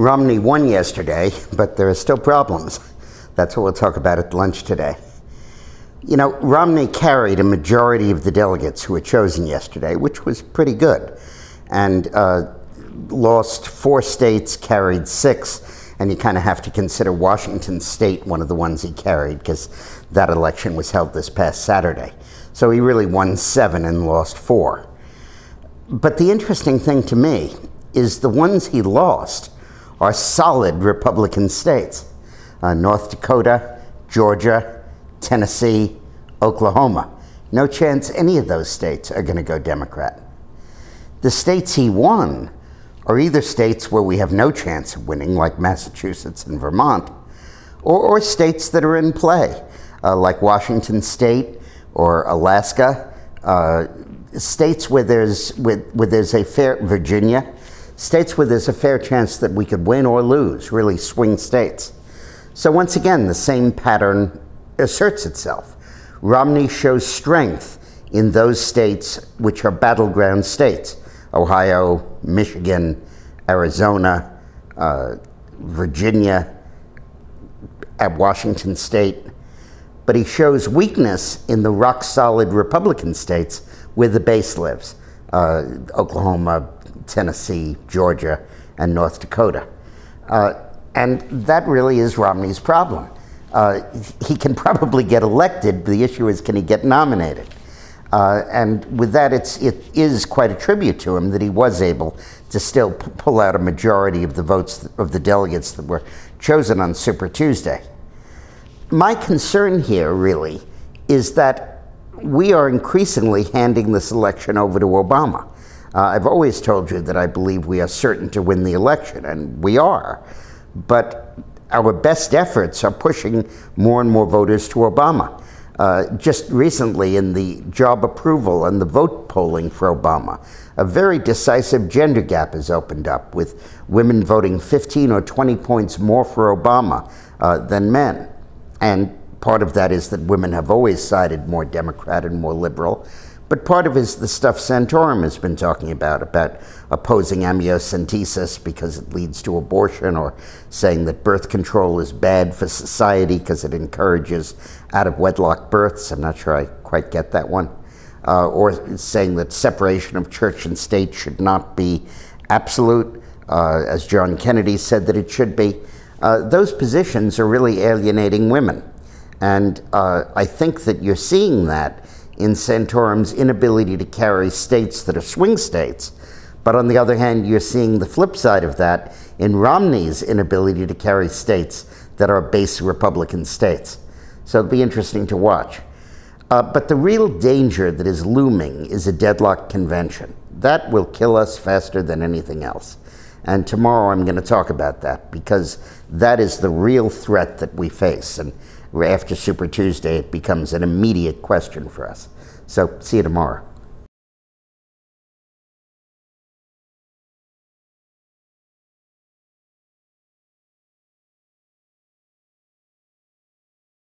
Romney won yesterday, but there are still problems. That's what we'll talk about at lunch today. You know, Romney carried a majority of the delegates who were chosen yesterday, which was pretty good, and lost 4 states, carried 6, and you kind of have to consider Washington State one of the ones he carried because that election was held this past Saturday. So he really won 7 and lost 4. But the interesting thing to me is the ones he lost are solid Republican states. North Dakota, Georgia, Tennessee, Oklahoma. No chance any of those states are going to go Democrat. The states he won are either states where we have no chance of winning, like Massachusetts and Vermont, or states that are in play, like Washington State or Alaska, states where there's a fair, Virginia, states where there's a fair chance that we could win or lose, really swing states. So once again, the same pattern asserts itself. Romney shows strength in those states which are battleground states: Ohio, Michigan, Arizona, Virginia, at Washington State. But he shows weakness in the rock-solid Republican states where the base lives: Oklahoma, Tennessee, Georgia, and North Dakota. And that really is Romney's problem. He can probably get elected, but the issue is, can he get nominated? And with that, it is quite a tribute to him that he was able to still pull out a majority of the votes of the delegates that were chosen on Super Tuesday. My concern here, really, is that we are increasingly handing this election over to Obama. I've always told you that I believe we are certain to win the election, and we are. But our best efforts are pushing more and more voters to Obama. Just recently, in the job approval and the vote polling for Obama, a very decisive gender gap has opened up, with women voting 15 or 20 points more for Obama than men. And part of that is that women have always sided more Democrat and more liberal. But part of it is the stuff Santorum has been talking about opposing amniocentesis because it leads to abortion, or saying that birth control is bad for society because it encourages out-of-wedlock births. I'm not sure I quite get that one. Or saying that separation of church and state should not be absolute, as John Kennedy said that it should be. Those positions are really alienating women. And I think that you're seeing that in Santorum's inability to carry states that are swing states. But on the other hand, you're seeing the flip side of that in Romney's inability to carry states that are base Republican states. So it'll be interesting to watch. But the real danger that is looming is a deadlocked convention. That will kill us faster than anything else. And tomorrow I'm going to talk about that, because that is the real threat that we face. And after Super Tuesday, it becomes an immediate question for us. So see you tomorrow.